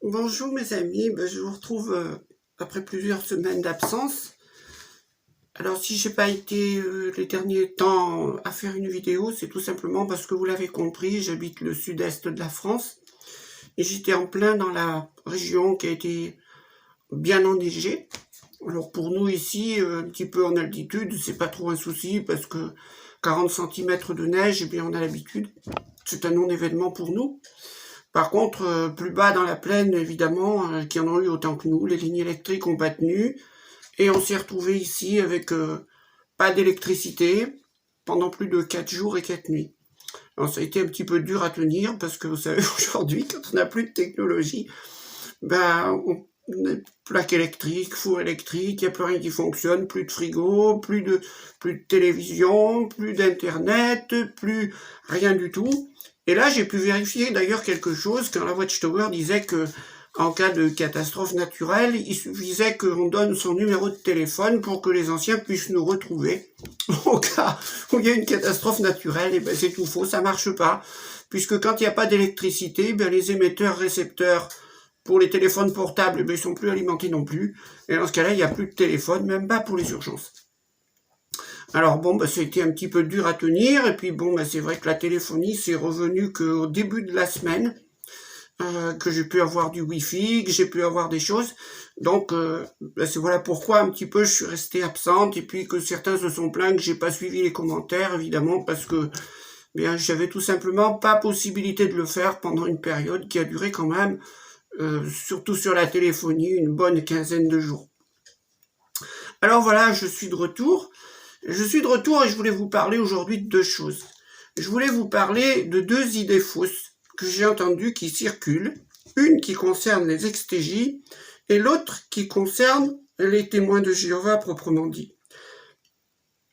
Bonjour mes amis, je vous retrouve après plusieurs semaines d'absence. Alors si j'ai pas été les derniers temps à faire une vidéo, c'est tout simplement parce que vous l'avez compris, j'habite le sud-est de la France et j'étais en plein dans la région qui a été bien enneigée. Alors pour nous ici, un petit peu en altitude, c'est pas trop un souci parce que 40 cm de neige, eh bien on a l'habitude. C'est un non-événement pour nous. Par contre, plus bas dans la plaine, évidemment, qui en ont eu autant que nous, les lignes électriques ont pas tenu, et on s'est retrouvé ici avec pas d'électricité pendant plus de 4 jours et 4 nuits. Alors ça a été un petit peu dur à tenir, parce que vous savez, aujourd'hui, quand on n'a plus de technologie, plaque électrique, four électrique, il n'y a plus rien qui fonctionne, plus de frigo, plus de télévision, plus d'internet, plus rien du tout. Et là, j'ai pu vérifier d'ailleurs quelque chose quand la Watchtower disait que en cas de catastrophe naturelle, il suffisait qu'on donne son numéro de téléphone pour que les anciens puissent nous retrouver. Au cas où il y a une catastrophe naturelle, et c'est tout faux, ça marche pas. Puisque quand il n'y a pas d'électricité, les émetteurs-récepteurs pour les téléphones portables, ils sont plus alimentés non plus. Et dans ce cas-là, il n'y a plus de téléphone, même pas pour les urgences. Alors bon, ça a été un petit peu dur à tenir, et puis c'est vrai que la téléphonie, c'est revenu qu'au début de la semaine, que j'ai pu avoir du Wi-Fi, que j'ai pu avoir des choses. Donc, c'est voilà pourquoi un petit peu je suis restée absente, et puis que certains se sont plaints que j'ai pas suivi les commentaires, évidemment, parce que j'avais tout simplement pas possibilité de le faire pendant une période qui a duré quand même, surtout sur la téléphonie, une bonne quinzaine de jours. Alors voilà, je suis de retour. Je suis de retour et je voulais vous parler aujourd'hui de deux choses. Je voulais vous parler de deux idées fausses que j'ai entendues qui circulent. Une qui concerne les ex-TJ et l'autre qui concerne les témoins de Jéhovah proprement dit.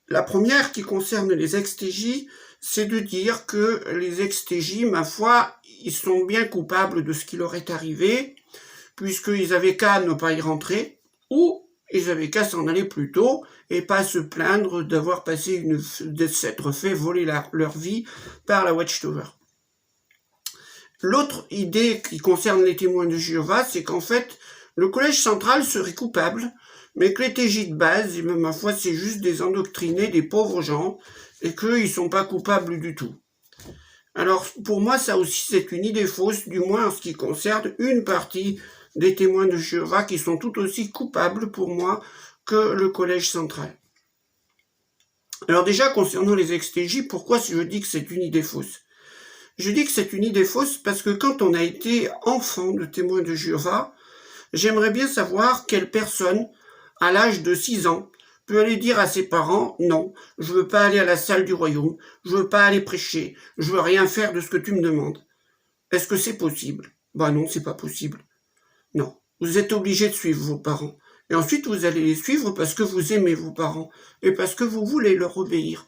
La première qui concerne les ex-TJ, c'est de dire que les ex-TJ, ma foi, ils sont bien coupables de ce qui leur est arrivé, puisqu'ils avaient qu'à ne pas y rentrer, ou ils avaient qu'à s'en aller plus tôt et pas se plaindre d'avoir passé de s'être fait voler leur vie par la Watchtower. L'autre idée qui concerne les témoins de Jéhovah, c'est qu'en fait, le collège central serait coupable, mais que les TJ de base, et même ma foi, c'est juste des endoctrinés, des pauvres gens, et qu'ils sont pas coupables du tout. Alors, pour moi, ça aussi, c'est une idée fausse, du moins en ce qui concerne une partie des témoins de Jéhovah qui sont tout aussi coupables pour moi que le collège central. Alors déjà, concernant les ex-TJ, pourquoi je dis que c'est une idée fausse? Je dis que c'est une idée fausse parce que quand on a été enfant de témoins de Jéhovah, j'aimerais bien savoir quelle personne, à l'âge de 6 ans, peut aller dire à ses parents « Non, je veux pas aller à la salle du royaume, je veux pas aller prêcher, je veux rien faire de ce que tu me demandes. » Est-ce que c'est possible? Non, c'est pas possible. Non, vous êtes obligé de suivre vos parents. Et ensuite, vous allez les suivre parce que vous aimez vos parents et parce que vous voulez leur obéir.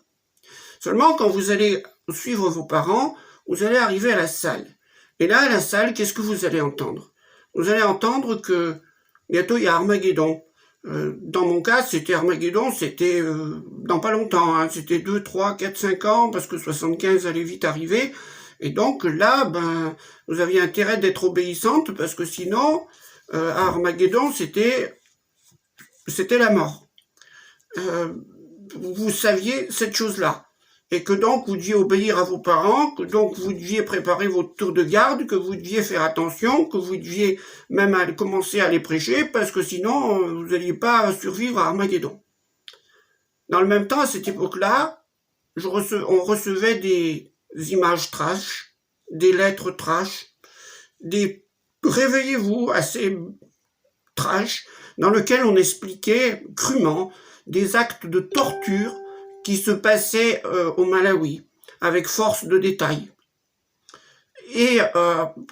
Seulement, quand vous allez suivre vos parents, vous allez arriver à la salle. Et là, à la salle, qu'est-ce que vous allez entendre? Vous allez entendre que bientôt, il y a Armageddon. Dans mon cas, c'était Armageddon, c'était dans pas longtemps. Hein, c'était 2, 3, 4, 5 ans, parce que 75 allait vite arriver. Et donc là, vous aviez intérêt d'être obéissante, parce que sinon, à Armageddon, c'était la mort. Vous saviez cette chose-là. Et que donc vous deviez obéir à vos parents, que donc vous deviez préparer votre tour de garde, que vous deviez faire attention, que vous deviez même commencer à les prêcher, parce que sinon, vous n'alliez pas survivre à Armageddon. Dans le même temps, à cette époque-là, on recevait des images trash, des lettres trash, des réveillez-vous assez trash, dans lequel on expliquait crûment des actes de torture qui se passaient au Malawi, avec force de détail. Et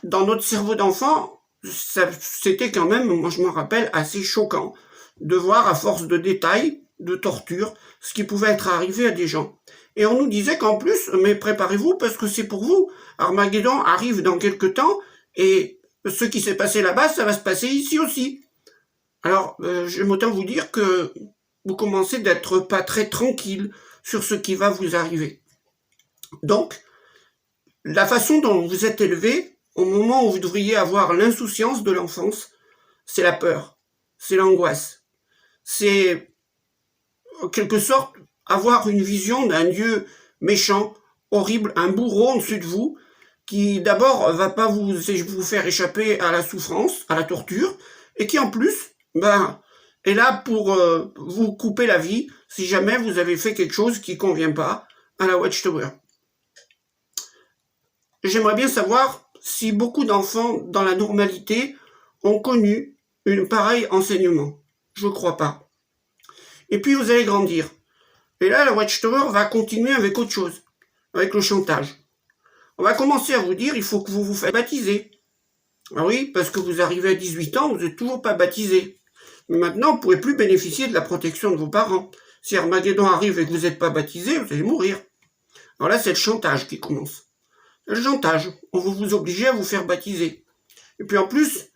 dans notre cerveau d'enfant, c'était quand même, moi je m'en rappelle, assez choquant de voir à force de détail, de torture, ce qui pouvait être arrivé à des gens. Et on nous disait qu'en plus, mais préparez-vous parce que c'est pour vous. Armageddon arrive dans quelques temps et ce qui s'est passé là-bas, ça va se passer ici aussi. Alors, j'aime autant vous dire que vous commencez d'être pas très tranquille sur ce qui va vous arriver. Donc, la façon dont vous êtes élevé, au moment où vous devriez avoir l'insouciance de l'enfance, c'est la peur, c'est l'angoisse. C'est, en quelque sorte, avoir une vision d'un Dieu méchant, horrible, un bourreau en-dessus de vous, qui d'abord va pas vous faire échapper à la souffrance, à la torture, et qui en plus, est là pour vous couper la vie si jamais vous avez fait quelque chose qui convient pas à la Watchtower. J'aimerais bien savoir si beaucoup d'enfants dans la normalité ont connu un pareil enseignement. Je crois pas. Et puis vous allez grandir. Et là, la Watchtower va continuer avec autre chose, avec le chantage. On va commencer à vous dire, il faut que vous vous faites baptiser. Ah oui, parce que vous arrivez à 18 ans, vous n'êtes toujours pas baptisé. Mais maintenant, vous ne pourrez plus bénéficier de la protection de vos parents. Si Armageddon arrive et que vous n'êtes pas baptisé, vous allez mourir. Alors là, c'est le chantage qui commence. Le chantage, on va vous obliger à vous faire baptiser. Et puis en plus,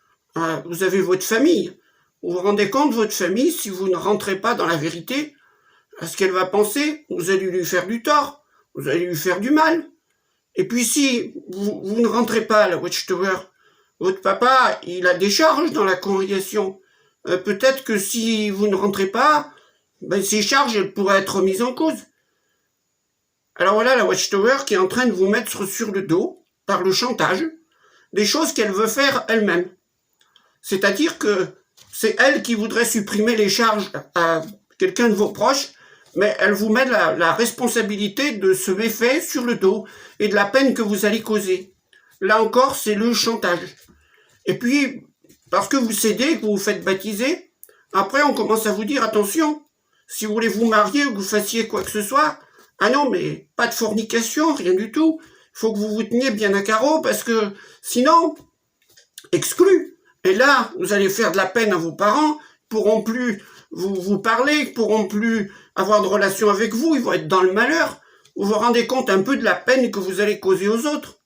vous avez votre famille. Vous vous rendez compte, votre famille, si vous ne rentrez pas dans la vérité, à ce qu'elle va penser, vous allez lui faire du tort, vous allez lui faire du mal. Et puis si vous ne rentrez pas à la Watchtower, votre papa, il a des charges dans la congrégation. Peut-être que si vous ne rentrez pas, ces charges, elles pourraient être mises en cause. Alors voilà la Watchtower qui est en train de vous mettre sur le dos, par le chantage, des choses qu'elle veut faire elle-même. C'est-à-dire que c'est elle qui voudrait supprimer les charges à quelqu'un de vos proches, mais elle vous met la responsabilité de ce méfait sur le dos et de la peine que vous allez causer. Là encore, c'est le chantage. Et puis, parce que vous cédez, que vous vous faites baptiser, après on commence à vous dire, attention, si vous voulez vous marier ou que vous fassiez quoi que ce soit, ah non, mais pas de fornication, rien du tout. Il faut que vous vous teniez bien à carreau parce que sinon, exclu. Et là, vous allez faire de la peine à vos parents, ils pourront plus vous parler, ils pourront plus avoir de relation avec vous, ils vont être dans le malheur. Vous vous rendez compte un peu de la peine que vous allez causer aux autres.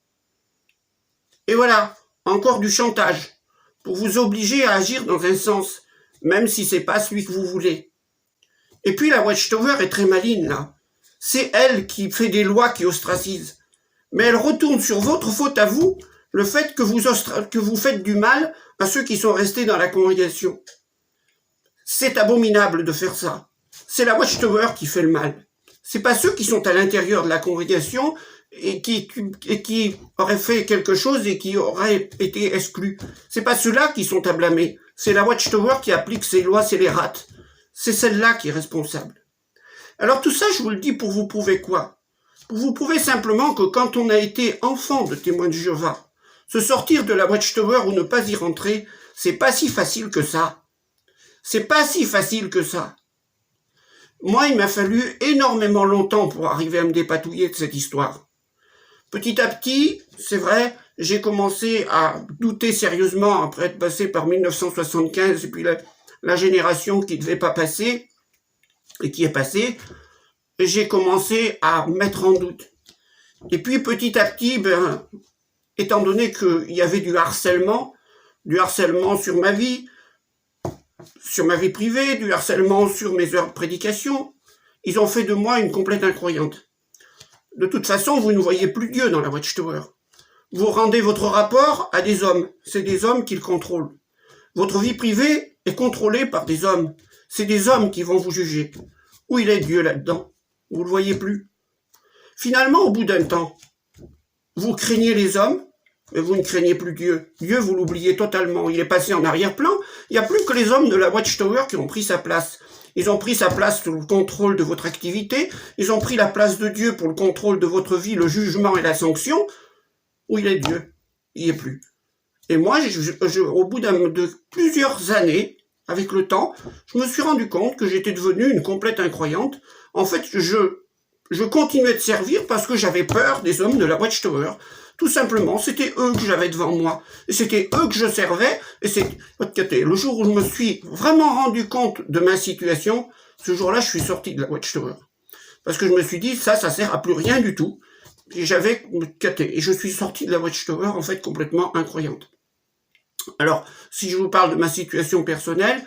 Et voilà, encore du chantage, pour vous obliger à agir dans un sens, même si c'est pas celui que vous voulez. Et puis la Watchtower est très maligne, là. C'est elle qui fait des lois qui ostracisent. Mais elle retourne sur votre faute à vous, le fait que vous faites du mal à ceux qui sont restés dans la congrégation. C'est abominable de faire ça. C'est la Watchtower qui fait le mal. C'est pas ceux qui sont à l'intérieur de la congrégation et qui auraient fait quelque chose et qui auraient été exclus. C'est pas ceux-là qui sont à blâmer. C'est la Watchtower qui applique ses lois scélérates. C'est celle-là qui est responsable. Alors tout ça, je vous le dis pour vous prouver quoi? Pour vous prouver simplement que quand on a été enfant de témoin de Jéhovah, se sortir de la Watchtower ou ne pas y rentrer, c'est pas si facile que ça. C'est pas si facile que ça. Moi, il m'a fallu énormément longtemps pour arriver à me dépatouiller de cette histoire. Petit à petit, c'est vrai, j'ai commencé à douter sérieusement après être passé par 1975 et puis la génération qui devait pas passer et qui est passée. J'ai commencé à mettre en doute. Et puis petit à petit, étant donné qu'il y avait du harcèlement sur ma vie privée, du harcèlement sur mes heures de prédication, ils ont fait de moi une complète incroyante. De toute façon, vous ne voyez plus Dieu dans la Watchtower. Vous rendez votre rapport à des hommes. C'est des hommes qui le contrôlent. Votre vie privée est contrôlée par des hommes. C'est des hommes qui vont vous juger. Où il est Dieu là-dedans? Vous le voyez plus. Finalement, au bout d'un temps, vous craignez les hommes, mais vous ne craignez plus Dieu. Dieu, vous l'oubliez totalement. Il est passé en arrière-plan. Il n'y a plus que les hommes de la Watchtower qui ont pris sa place. Ils ont pris sa place sous le contrôle de votre activité. Ils ont pris la place de Dieu pour le contrôle de votre vie, le jugement et la sanction. Où il est Dieu? Il n'y est plus. Et moi, au bout de plusieurs années, avec le temps, je me suis rendu compte que j'étais devenu une complète incroyante. En fait, je continuais de servir parce que j'avais peur des hommes de la Watchtower. Tout simplement, c'était eux que j'avais devant moi. Et c'était eux que je servais. Et le jour où je me suis vraiment rendu compte de ma situation, ce jour-là, je suis sorti de la Watchtower. Parce que je me suis dit, ça sert à plus rien du tout. Et j'avais caté. Et je suis sorti de la Watchtower, en fait, complètement incroyante. Alors, si je vous parle de ma situation personnelle,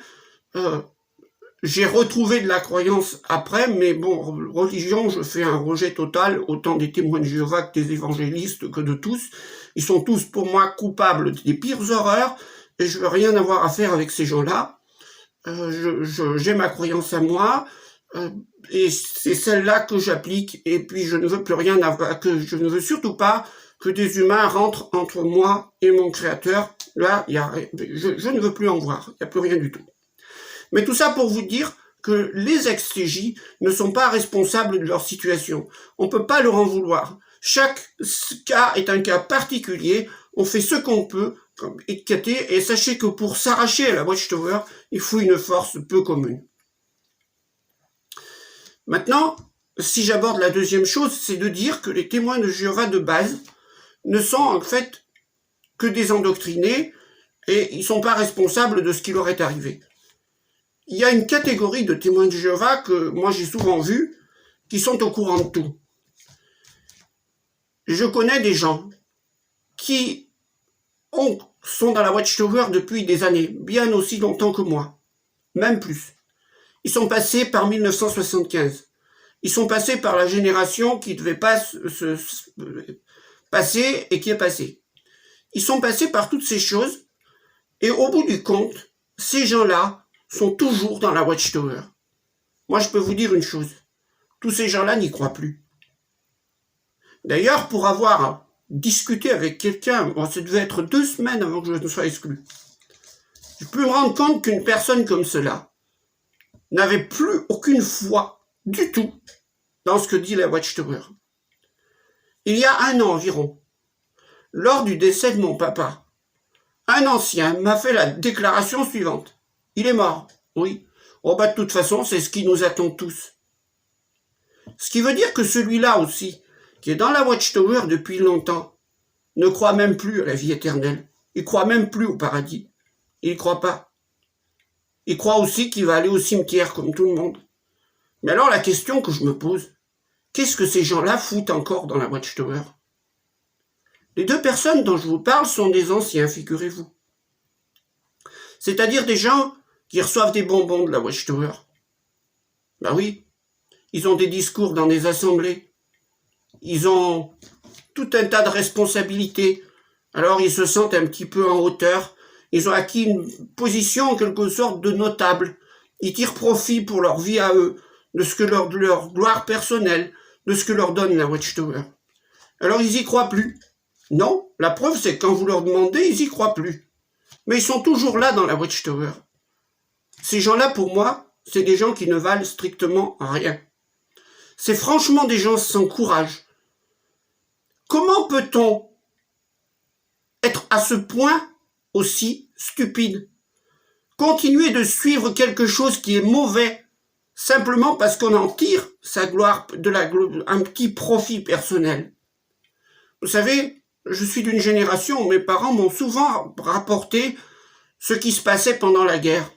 j'ai retrouvé de la croyance après, mais bon, religion, je fais un rejet total, autant des témoins de Jéhovah que des évangélistes, que de tous. Ils sont tous pour moi coupables des pires horreurs et je veux rien avoir à faire avec ces gens-là. J'ai ma croyance à moi et c'est celle-là que j'applique. Et puis je ne veux plus rien avoir, je ne veux surtout pas que des humains rentrent entre moi et mon créateur. Là, je ne veux plus en voir. Il n'y a plus rien du tout. Mais tout ça pour vous dire que les ex-TJ ne sont pas responsables de leur situation. On ne peut pas leur en vouloir. Chaque cas est un cas particulier. On fait ce qu'on peut et sachez que pour s'arracher à la Watchtower, il faut une force peu commune. Maintenant, si j'aborde la deuxième chose, c'est de dire que les témoins de Jéhovah de base ne sont en fait que des endoctrinés et ils ne sont pas responsables de ce qui leur est arrivé. Il y a une catégorie de témoins de Jéhovah que moi j'ai souvent vu qui sont au courant de tout. Je connais des gens qui sont dans la Watchtower depuis des années, bien aussi longtemps que moi, même plus. Ils sont passés par 1975. Ils sont passés par la génération qui ne devait pas se passer et qui est passée. Ils sont passés par toutes ces choses et au bout du compte, ces gens-là sont toujours dans la Watchtower. Moi, je peux vous dire une chose. Tous ces gens-là n'y croient plus. D'ailleurs, pour avoir discuté avec quelqu'un, bon, ça devait être 2 semaines avant que je ne sois exclu, je peux me rendre compte qu'une personne comme cela n'avait plus aucune foi du tout dans ce que dit la Watchtower. Il y a 1 an environ, lors du décès de mon papa, un ancien m'a fait la déclaration suivante. Il est mort, oui. Oh bah de toute façon, c'est ce qui nous attend tous. Ce qui veut dire que celui-là aussi, qui est dans la Watchtower depuis longtemps, ne croit même plus à la vie éternelle. Il croit même plus au paradis. Il ne croit pas. Il croit aussi qu'il va aller au cimetière comme tout le monde. Mais alors la question que je me pose, qu'est-ce que ces gens-là foutent encore dans la Watchtower? Les 2 personnes dont je vous parle sont des anciens, figurez-vous. C'est-à-dire des gens qui reçoivent des bonbons de la Watchtower. Ben oui, ils ont des discours dans des assemblées. Ils ont tout un tas de responsabilités. Alors ils se sentent un petit peu en hauteur. Ils ont acquis une position en quelque sorte de notable. Ils tirent profit pour leur vie à eux, de ce que de leur gloire personnelle, de ce que leur donne la Watchtower. Alors ils y croient plus. Non, la preuve c'est que quand vous leur demandez, ils y croient plus. Mais ils sont toujours là dans la Watchtower. Ces gens-là, pour moi, c'est des gens qui ne valent strictement rien. C'est franchement des gens sans courage. Comment peut-on être à ce point aussi stupide? Continuer de suivre quelque chose qui est mauvais simplement parce qu'on en tire sa gloire, un petit profit personnel. Vous savez, je suis d'une génération où mes parents m'ont souvent rapporté ce qui se passait pendant la guerre.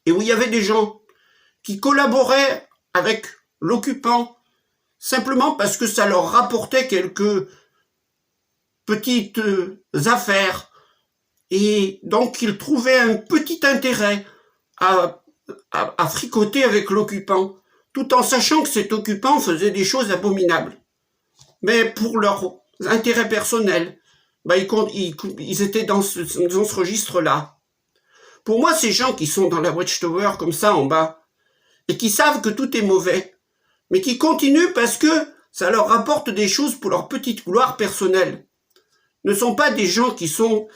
Et où il y avait des gens qui collaboraient avec l'occupant simplement parce que ça leur rapportait quelques petites affaires. Et donc ils trouvaient un petit intérêt à fricoter avec l'occupant, tout en sachant que cet occupant faisait des choses abominables. Mais pour leur intérêt personnel, ils étaient dans ce registre-là. Pour moi, ces gens qui sont dans la Watchtower comme ça en bas, et qui savent que tout est mauvais, mais qui continuent parce que ça leur rapporte des choses pour leur petite gloire personnelle, ne sont pas des gens qui sont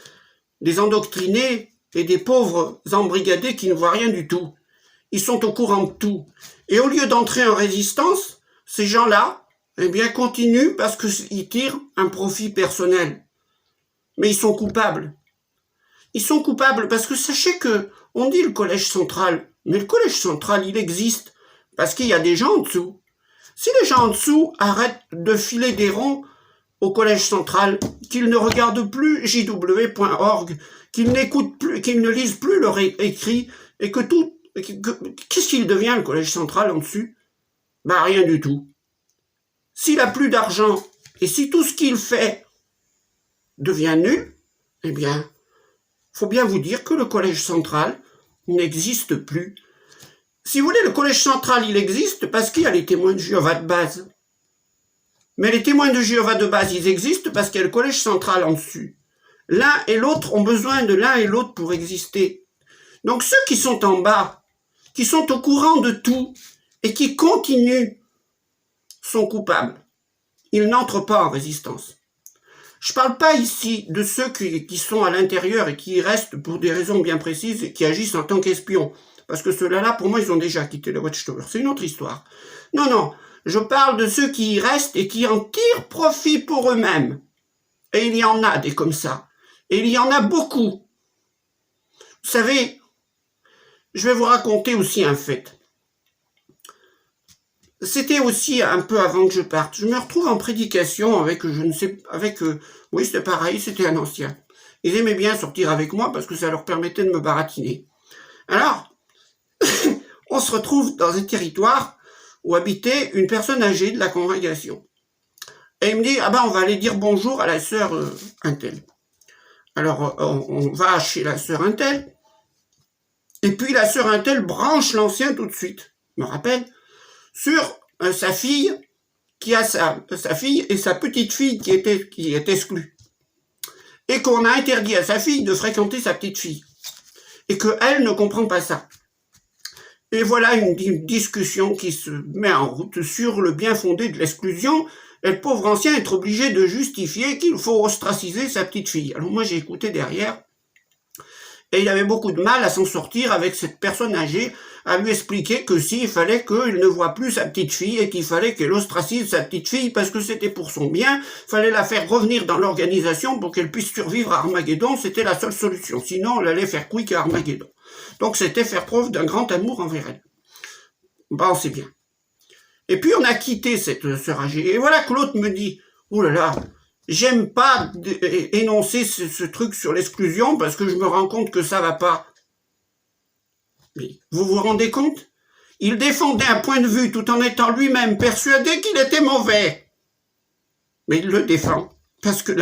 des endoctrinés et des pauvres embrigadés qui ne voient rien du tout. Ils sont au courant de tout. Et au lieu d'entrer en résistance, ces gens-là, eh bien, continuent parce qu'ils tirent un profit personnel. Mais ils sont coupables. Ils sont coupables parce que sachez que, on dit le collège central, mais le collège central, il existe parce qu'il y a des gens en dessous. Si les gens en dessous arrêtent de filer des ronds au collège central, qu'ils ne regardent plus jw.org, qu'ils n'écoutent plus, qu'ils ne lisent plus leur écrit, et que qu'est-ce qu'il devient le collège central en dessus? Ben rien du tout. S'il a plus d'argent, et si tout ce qu'il fait devient nul, eh bien, faut bien vous dire que le collège central n'existe plus. Si vous voulez, le collège central, il existe parce qu'il y a les témoins de Jéhovah de base. Mais les témoins de Jéhovah de base, ils existent parce qu'il y a le collège central en dessus. L'un et l'autre ont besoin de l'un et l'autre pour exister. Donc ceux qui sont en bas, qui sont au courant de tout et qui continuent, sont coupables. Ils n'entrent pas en résistance. Je parle pas ici de ceux qui sont à l'intérieur et qui y restent pour des raisons bien précises et qui agissent en tant qu'espions. Parce que ceux-là, pour moi, ils ont déjà quitté le Watchtower. C'est une autre histoire. Non, non. Je parle de ceux qui y restent et qui en tirent profit pour eux-mêmes. Et il y en a des comme ça. Et il y en a beaucoup. Vous savez, je vais vous raconter aussi un fait. C'était aussi un peu avant que je parte. Je me retrouve en prédication oui, c'était pareil, c'était un ancien. Ils aimaient bien sortir avec moi parce que ça leur permettait de me baratiner. Alors, on se retrouve dans un territoire où habitait une personne âgée de la congrégation. Et il me dit, on va aller dire bonjour à la sœur Untel. Alors, on va chez la sœur Untel. Et puis, la sœur Untel branche l'ancien tout de suite. Je me rappelle, sur sa fille, qui a sa fille et sa petite fille qui est exclue. Et qu'on a interdit à sa fille de fréquenter sa petite fille. Et qu'elle ne comprend pas ça. Et voilà une discussion qui se met en route sur le bien fondé de l'exclusion. Et le pauvre ancien est obligé de justifier qu'il faut ostraciser sa petite fille. Alors moi j'ai écouté derrière. Et il avait beaucoup de mal à s'en sortir avec cette personne âgée, à lui expliquer que il fallait qu'il ne voie plus sa petite fille et qu'il fallait qu'elle ostracise sa petite fille parce que c'était pour son bien, il fallait la faire revenir dans l'organisation pour qu'elle puisse survivre à Armageddon, c'était la seule solution, sinon elle allait faire quick à Armageddon. Donc c'était faire preuve d'un grand amour envers elle. C'est bien. Et puis on a quitté cette sœur âgée, et voilà que l'autre me dit, oh là là, j'aime pas énoncer ce truc sur l'exclusion parce que je me rends compte que ça va pas. Mais vous vous rendez compte? Il défendait un point de vue tout en étant lui-même persuadé qu'il était mauvais. Mais il le défend. Parce que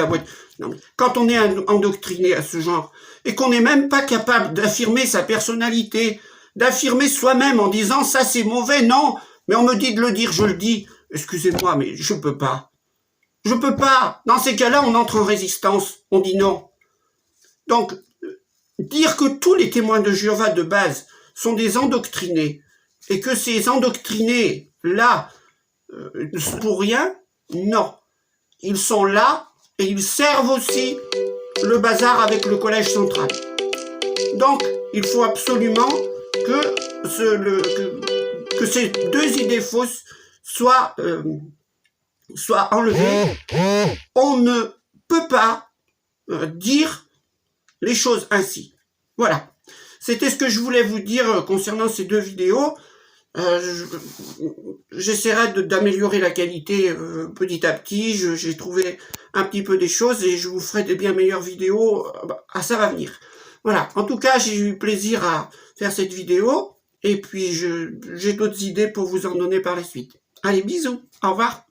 quand on est endoctriné à ce genre, et qu'on n'est même pas capable d'affirmer sa personnalité, d'affirmer soi-même en disant ça c'est mauvais, non, mais on me dit de le dire, je le dis. Excusez-moi, mais je peux pas. Je peux pas. Dans ces cas-là, on entre en résistance. On dit non. Donc, dire que tous les témoins de Jéhovah de base sont des endoctrinés et que ces endoctrinés-là pour rien, non. Ils sont là et ils servent aussi le bazar avec le collège central. Donc, il faut absolument que ces deux idées fausses soient enlevées. On ne peut pas dire les choses ainsi. Voilà. C'était ce que je voulais vous dire concernant ces deux vidéos. J'essaierai d'améliorer la qualité petit à petit. J'ai trouvé un petit peu des choses et je vous ferai des bien meilleures vidéos. Ça va venir. Voilà. En tout cas, j'ai eu plaisir à faire cette vidéo. Et puis, j'ai d'autres idées pour vous en donner par la suite. Allez, bisous. Au revoir.